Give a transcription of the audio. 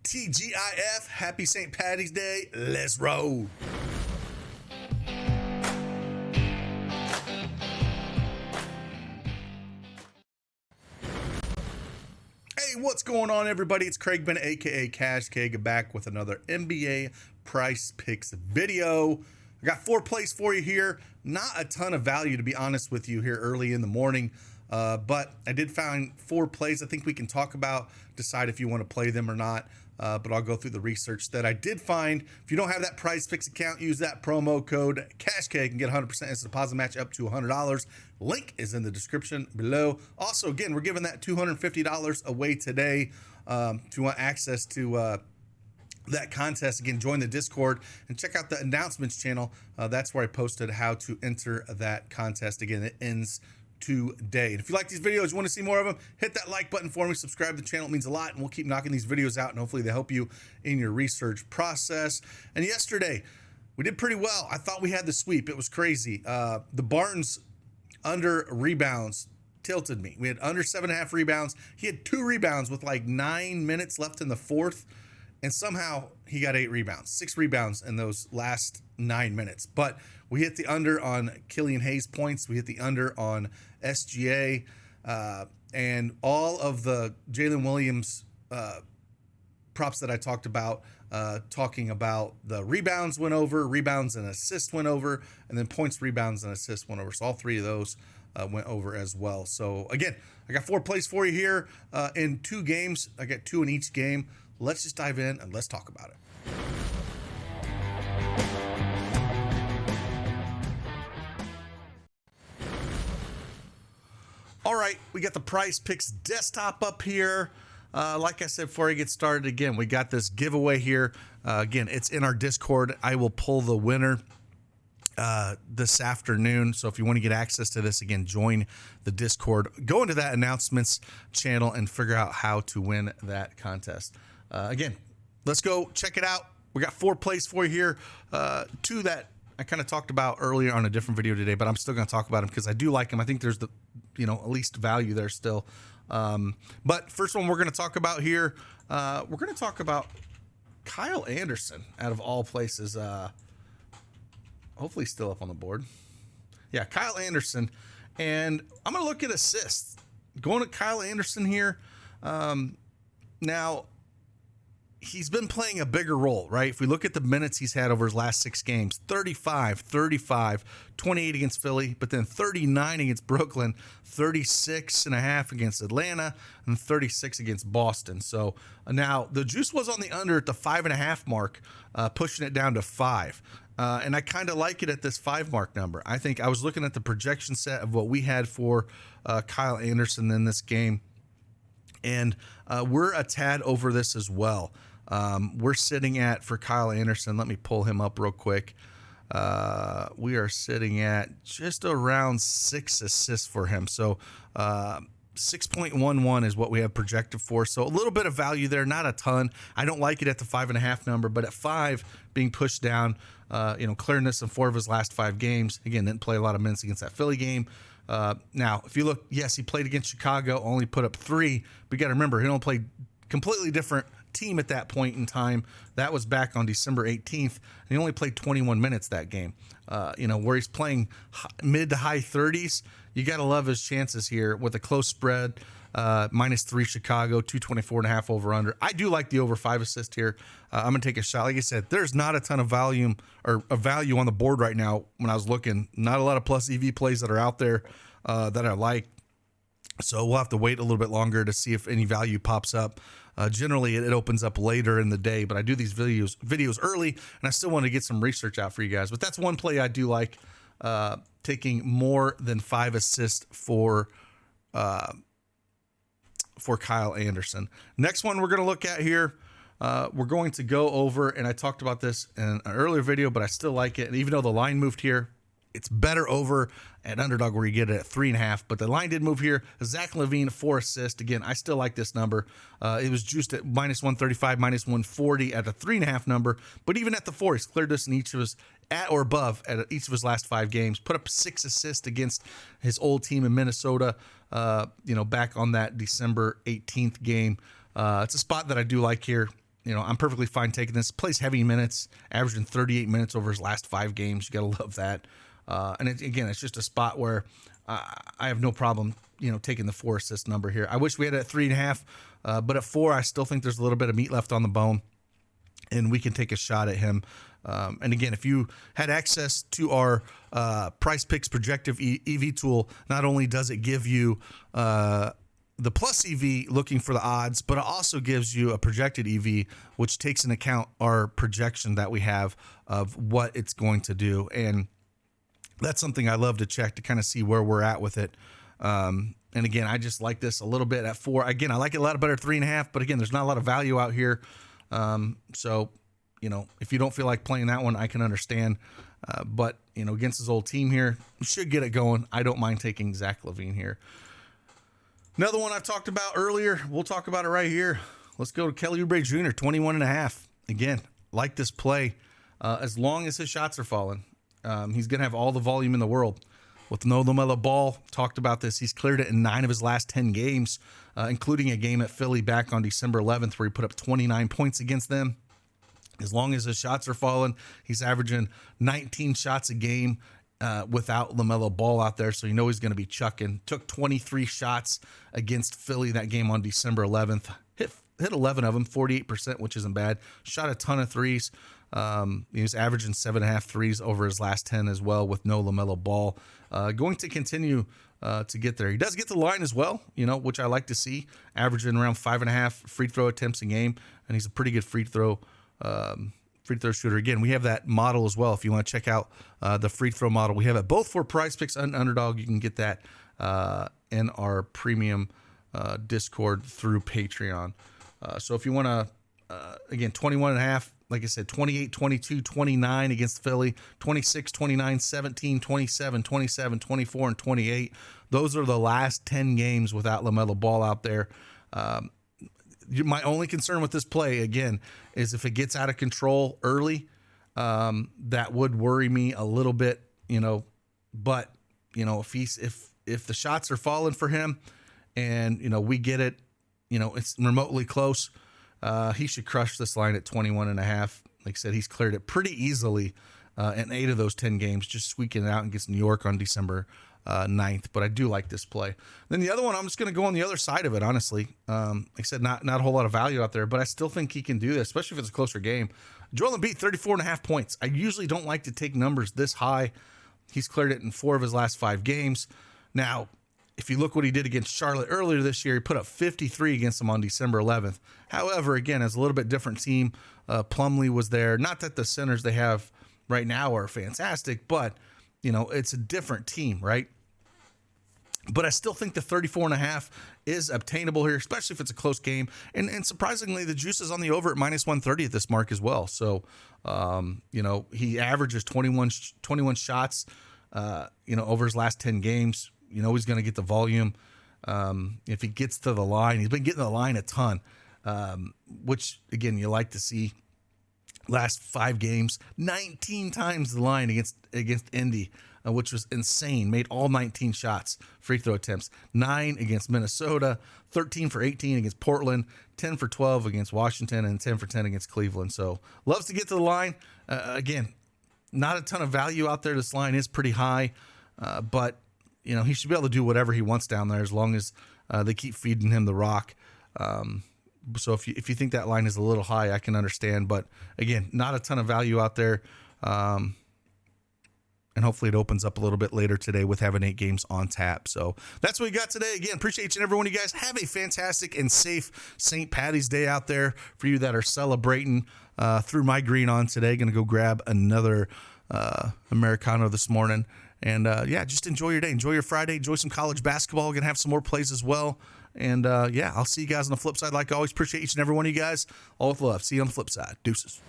TGIF, happy St. Patty's Day. Let's roll. Hey, what's going on, everybody? It's Craig Bennett, aka Cash Keg, back with another NBA Prize Picks video. I got 4 plays for you here. Not a ton of value, to be honest with you, here early in the morning. But I did find 4 plays I think we can talk about, decide if you want to play them or not. But I'll go through the research that I did find. If you don't have that Prizepicks account, use that promo code CashCake and get 100% instant deposit match up to $100. Link is in the description below. Also, again, we're giving that $250 away today. If you want access to that contest, again, join the Discord and check out the announcements channel. That's where I posted how to enter that contest. Again, it ends today. And if you like these videos, you want to see more of them, hit that like button for me, subscribe to the channel. It means a lot, and we'll keep knocking these videos out, and hopefully they help you in your research process. And yesterday we did pretty well. I thought we had the sweep. It was crazy. The Barnes under rebounds tilted me. We had under 7.5 rebounds. He had 2 rebounds with like 9 minutes left in the fourth, and somehow he got 8 rebounds, 6 rebounds in those last 9 minutes. But we hit the under on Killian Hayes points. We hit the under on SGA, and all of the Jalen Williams props that I talked about, talking about the rebounds went over, rebounds and assists went over, and then points, rebounds, and assists went over. So all 3 of those went over as well. So again, I got 4 plays for you here in 2 games. I got 2 in each game. Let's just dive in and let's talk about it. All right, we got the Prizepicks desktop up here. Like I said, before I get started, again, we got this giveaway here. Again, it's in our Discord. I will pull the winner this afternoon. So if you want to get access to this, again, join the Discord. Go into that announcements channel and figure out how to win that contest. Again, let's go check it out. We got 4 plays for you here. 2 that I kind of talked about earlier on a different video today, but I'm still going to talk about them because I do like them. I think there's the, at least value there still. But first one we're going to talk about here, we're going to talk about Kyle Anderson, out of all places. Hopefully still up on the board. Yeah, Kyle Anderson. And I'm going to look at assists. Going to Kyle Anderson here. Now, he's been playing a bigger role, right? If we look at the minutes he's had over his last 6 games, 35, 35, 28 against Philly, but then 39 against Brooklyn, 36.5 against Atlanta, and 36 against Boston. So now the juice was on the under at the 5.5 mark, pushing it down to 5. And I kind of like it at this 5 mark number. I think I was looking at the projection set of what we had for Kyle Anderson in this game, and we're a tad over this as well. We're sitting at, for Kyle Anderson, let me pull him up real quick. We are sitting at just around 6 assists for him. So 6.11 is what we have projected for. So a little bit of value there, not a ton. I don't like it at the 5.5 number, but at 5 being pushed down, clearing this in 4 of his last 5 games. Again, didn't play a lot of minutes against that Philly game. Now, if you look, yes, he played against Chicago, only put up 3. But you got to remember, he only played completely different team at that point in time. That was back on December 18th. And he only played 21 minutes that game. Where he's playing mid to high 30s, you got to love his chances here with a close spread. -3 Chicago, 224.5 over under. I do like the over 5 assist here. I'm gonna take a shot. Like I said, there's not a ton of volume or a value on the board right now. When I was looking, not a lot of plus EV plays that are out there that I like. So we'll have to wait a little bit longer to see if any value pops up. Generally, it opens up later in the day, but I do these videos early, and I still want to get some research out for you guys. But that's one play I do like, taking more than 5 assists for Kyle Anderson. Next one we're going to look at here, we're going to go over, and I talked about this in an earlier video, but I still like it. And even though the line moved here, it's better over at Underdog where you get it at 3.5, but the line did move here. Zach LaVine, 4 assists. Again, I still like this number. It was juiced at -135, -140 at the 3.5 number, but even at the 4, he's cleared this in each of his, at or above at each of his last 5 games. Put up 6 assists against his old team in Minnesota, back on that December 18th game. It's a spot that I do like here. I'm perfectly fine taking this. Plays heavy minutes, averaging 38 minutes over his last 5 games. You got to love that. And it's just a spot where I have no problem, taking the 4 assist number here. I wish we had it at 3.5, but at 4, I still think there's a little bit of meat left on the bone, and we can take a shot at him. And again, if you had access to our PrizePicks projective EV tool, not only does it give you the plus EV looking for the odds, but it also gives you a projected EV, which takes into account our projection that we have of what it's going to do. And that's something I love to check to kind of see where we're at with it. And again, I just like this a little bit at 4. Again, I like it a lot better at 3.5, but again, there's not a lot of value out here. So, if you don't feel like playing that one, I can understand. But, against his old team here, we should get it going. I don't mind taking Zach LaVine here. Another one I've talked about earlier, we'll talk about it right here. Let's go to Kelly Oubre Jr., 21.5. Again, like this play. As long as his shots are falling, he's going to have all the volume in the world. With no LaMelo Ball, talked about this. He's cleared it in 9 of his last 10 games, including a game at Philly back on December 11th where he put up 29 points against them. As long as his shots are falling, he's averaging 19 shots a game without LaMelo Ball out there, so he's going to be chucking. Took 23 shots against Philly that game on December 11th. Hit 11 of them, 48%, which isn't bad. Shot a ton of threes. He was averaging 7.5 threes over his last 10 as well with no LaMelo Ball. Going to continue to get there. He does get to the line as well, which I like to see, averaging around 5.5 free throw attempts a game, and he's a pretty good free throw shooter. Again, we have that model as well. If you want to check out the free throw model, we have it both for Prizepicks and Underdog. You can get that in our premium Discord through Patreon. So if you want to, again, 21.5, like I said, 28, 22, 29 against Philly, 26, 29, 17, 27, 27, 24, and 28. Those are the last 10 games without LaMelo Ball out there. My only concern with this play, again, is if it gets out of control early, that would worry me a little bit, but, if the shots are falling for him and, we get it, it's remotely close, he should crush this line at 21.5. Like I said, he's cleared it pretty easily in 8 of those 10 games, just squeaking it out against New York on December 9th. But I do like this play. Then the other one, I'm just going to go on the other side of it, honestly. Like I said, not a whole lot of value out there, but I still think he can do this, especially if it's a closer game. Joel Embiid, 34.5 points. I usually don't like to take numbers this high. He's cleared it in 4 of his last 5 games. Now, if you look what he did against Charlotte earlier this year, he put up 53 against them on December 11th. However, again, it's a little bit different team. Plumlee was there. Not that the centers they have right now are fantastic, but, it's a different team, right? But I still think the 34.5 is obtainable here, especially if it's a close game. And surprisingly, the juice is on the over at -130 at this mark as well. So, he averages 21 shots, over his last 10 games. He's going to get the volume. If he gets to the line, he's been getting to the line a ton, which, again, you like to see. Last 5 games, 19 times the line against Indy, which was insane. Made all 19 shots, free throw attempts. 9 against Minnesota, 13 for 18 against Portland, 10 for 12 against Washington, and 10 for 10 against Cleveland. So loves to get to the line. Again, not a ton of value out there. This line is pretty high, but he should be able to do whatever he wants down there as long as they keep feeding him the rock. So if you think that line is a little high, I can understand. But again, not a ton of value out there. And hopefully it opens up a little bit later today with having 8 games on tap. So that's what we got today. Again, appreciate each and every one of you guys. Have a fantastic and safe St. Patty's Day out there for you that are celebrating. Threw my green on today. Going to go grab another Americano this morning. And, just enjoy your day. Enjoy your Friday. Enjoy some college basketball. Going to have some more plays as well. And, I'll see you guys on the flip side. Like always, appreciate each and every one of you guys. All with love. See you on the flip side. Deuces.